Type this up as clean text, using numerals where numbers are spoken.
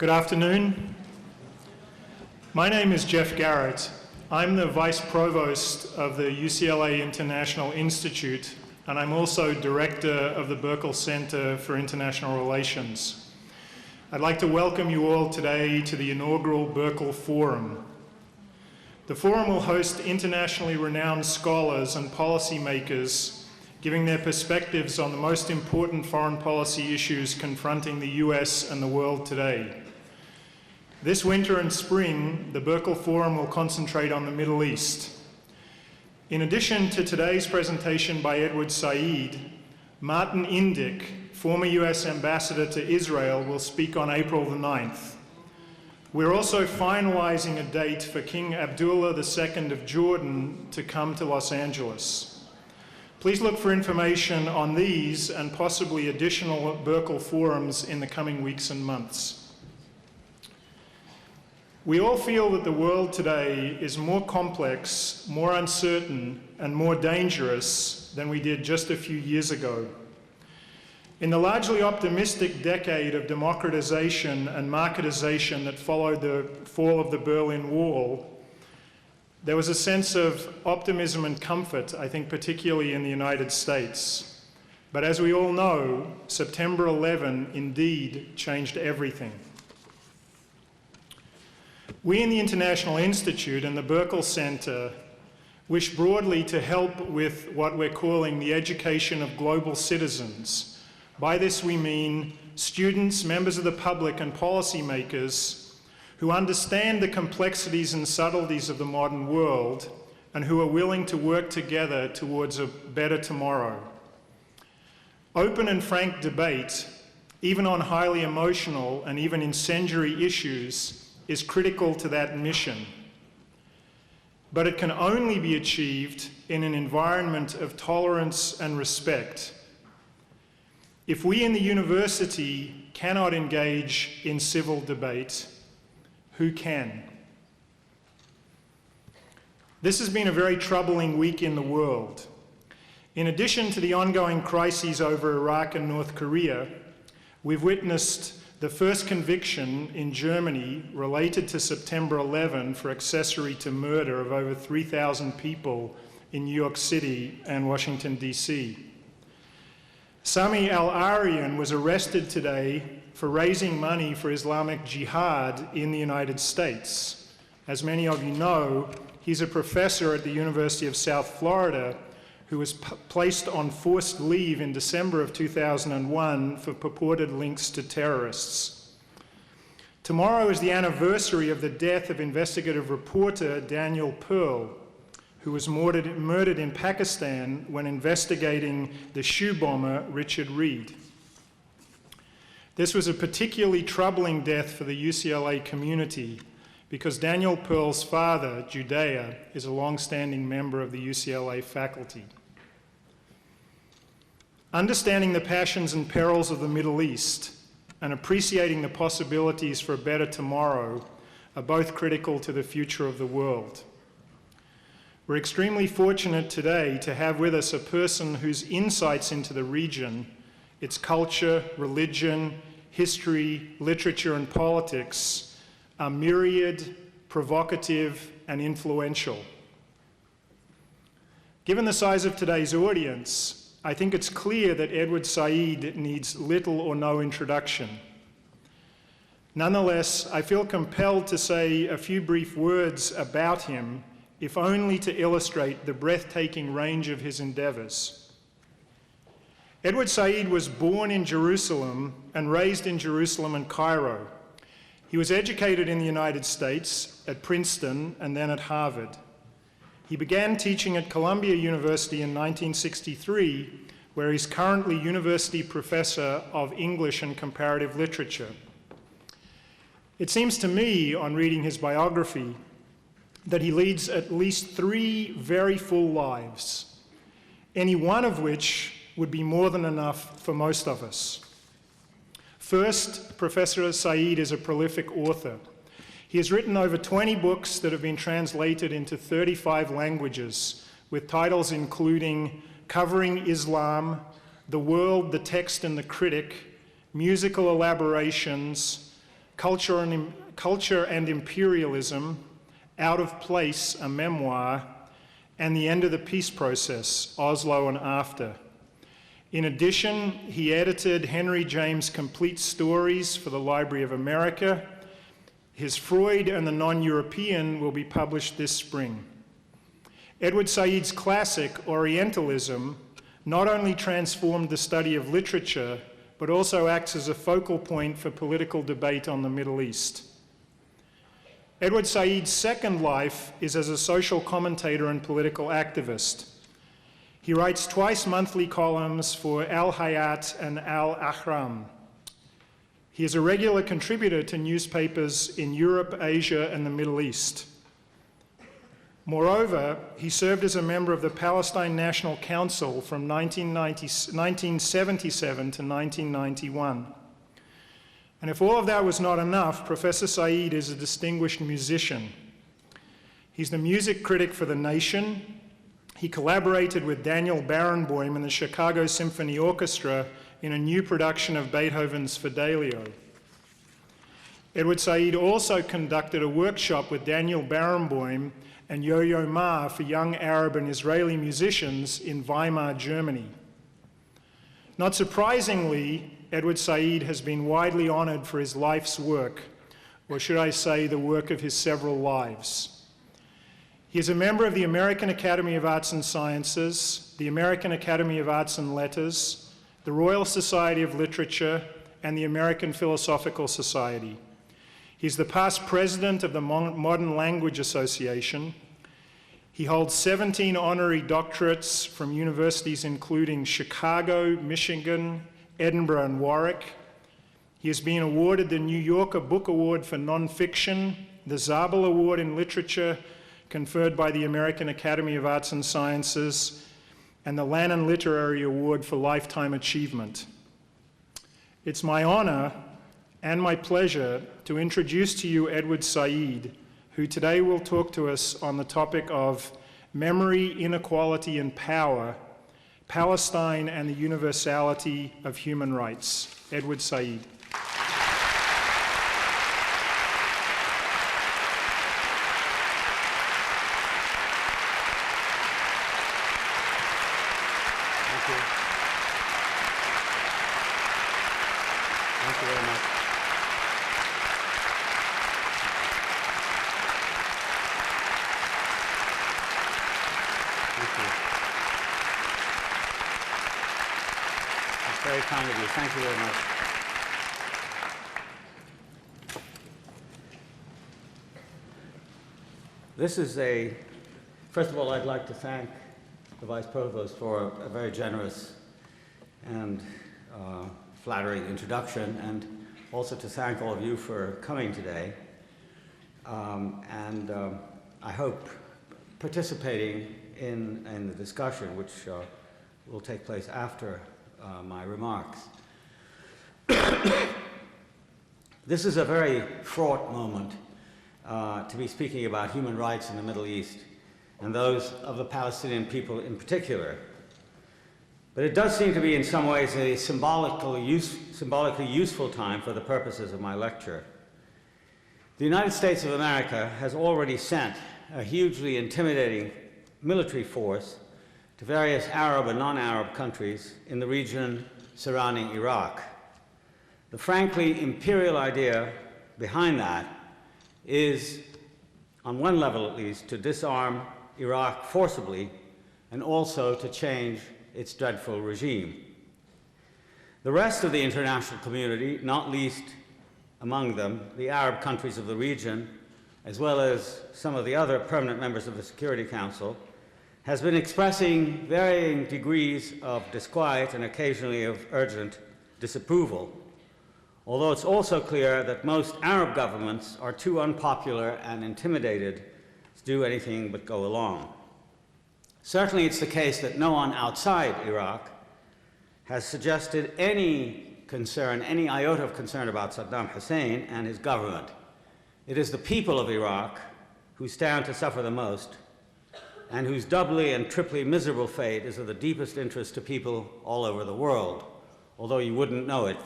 Good afternoon. My name is Jeff Garrett. I'm the Vice Provost of the UCLA International Institute, and I'm also Director of the Burkle Center for International Relations. I'd like to welcome you all today to the inaugural Burkle Forum. The forum will host internationally renowned scholars and policymakers giving their perspectives on the most important foreign policy issues confronting the US and the world today. This winter and spring, the Burkle Forum will concentrate on the Middle East. In addition to today's presentation by Edward Said, Martin Indyk, former US Ambassador to Israel, will speak on April the 9th. We're also finalizing a date for King Abdullah II of Jordan to come to Los Angeles. Please look for information on these and possibly additional Burkle forums in the coming weeks and months. We all feel that the world today is more complex, more uncertain, and more dangerous than we did just a few years ago. In the largely optimistic decade of democratization and marketization that followed the fall of the Berlin Wall, there was a sense of optimism and comfort, I think particularly in the United States. But as we all know, September 11 indeed changed everything. We in the International Institute and the Burkle Center wish broadly to help with what we're calling the education of global citizens. By this we mean students, members of the public, and policymakers who understand the complexities and subtleties of the modern world and who are willing to work together towards a better tomorrow. Open and frank debate, even on highly emotional and even incendiary issues, is critical to that mission. But it can only be achieved in an environment of tolerance and respect. If we in the university cannot engage in civil debate, who can? This has been a very troubling week in the world. In addition to the ongoing crises over Iraq and North Korea, we've witnessed the first conviction in Germany related to September 11 for accessory to murder of over 3,000 people in New York City and Washington, D.C. Sami al-Arian was arrested today for raising money for Islamic Jihad in the United States. As many of you know, he's a professor at the University of South Florida who was placed on forced leave in December of 2001 for purported links to terrorists. Tomorrow is the anniversary of the death of investigative reporter Daniel Pearl, who was murdered in Pakistan when investigating the shoe bomber Richard Reed. This was a particularly troubling death for the UCLA community because Daniel Pearl's father, Judea, is a long-standing member of the UCLA faculty. Understanding the passions and perils of the Middle East and appreciating the possibilities for a better tomorrow are both critical to the future of the world. We're extremely fortunate today to have with us a person whose insights into the region, its culture, religion, history, literature, and politics are myriad, provocative, and influential. Given the size of today's audience, I think it's clear that Edward Said needs little or no introduction. Nonetheless, I feel compelled to say a few brief words about him, if only to illustrate the breathtaking range of his endeavors. Edward Said was born in Jerusalem and raised in Jerusalem and Cairo. He was educated in the United States at Princeton and then at Harvard. He began teaching at Columbia University in 1963, where he's currently University Professor of English and Comparative Literature. It seems to me, on reading his biography, that he leads at least 3 very full lives, any one of which would be more than enough for most of us. First, Professor Said is a prolific author. He has written over 20 books that have been translated into 35 languages, with titles including Covering Islam, The World, the Text and the Critic, Musical Elaborations, Culture and Imperialism, Out of Place, a memoir, and The End of the Peace Process, Oslo and After. In addition, he edited Henry James' Complete Stories for the Library of America. His Freud and the Non-European will be published this spring. Edward Said's classic, Orientalism, not only transformed the study of literature, but also acts as a focal point for political debate on the Middle East. Edward Said's second life is as a social commentator and political activist. He writes twice monthly columns for Al Hayat and Al Ahram. He is a regular contributor to newspapers in Europe, Asia, and the Middle East. Moreover, he served as a member of the Palestine National Council from 1977 to 1991. And if all of that was not enough, Professor Said is a distinguished musician. He's the music critic for The Nation. He collaborated with Daniel Barenboim and the Chicago Symphony Orchestra in a new production of Beethoven's Fidelio. Edward Said also conducted a workshop with Daniel Barenboim and Yo-Yo Ma for young Arab and Israeli musicians in Weimar, Germany. Not surprisingly, Edward Said has been widely honored for his life's work, or should I say the work of his several lives. He is a member of the American Academy of Arts and Sciences, the American Academy of Arts and Letters, the Royal Society of Literature, and the American Philosophical Society. He's the past president of the Modern Language Association. He holds 17 honorary doctorates from universities including Chicago, Michigan, Edinburgh, and Warwick. He has been awarded the New Yorker Book Award for Nonfiction, the Zabel Award in Literature, conferred by the American Academy of Arts and Sciences, and the Lannan Literary Award for Lifetime Achievement. It's my honor and my pleasure to introduce to you Edward Said, who today will talk to us on the topic of memory, inequality, and power, Palestine and the universality of human rights. Edward Said. Thank you. Thank you very much. Thank you. That's very kind of you. Thank you very much. This is first of all, I'd like to thank the Vice Provost for a very generous and flattering introduction, and also to thank all of you for coming today, and I hope participating in the discussion, which will take place after my remarks. This is a very fraught moment to be speaking about human rights in the Middle East, and those of the Palestinian people in particular. But it does seem to be in some ways a symbolically useful time for the purposes of my lecture. The United States of America has already sent a hugely intimidating military force to various Arab and non-Arab countries in the region surrounding Iraq. The frankly imperial idea behind that is, on one level at least, to disarm Iraq forcibly and also to change its dreadful regime. The rest of the international community, not least among them the Arab countries of the region, as well as some of the other permanent members of the Security Council, has been expressing varying degrees of disquiet and occasionally of urgent disapproval, although it's also clear that most Arab governments are too unpopular and intimidated to do anything but go along. Certainly it's the case that no one outside Iraq has suggested any concern, any iota of concern about Saddam Hussein and his government. It is the people of Iraq who stand to suffer the most, and whose doubly and triply miserable fate is of the deepest interest to people all over the world, although you wouldn't know it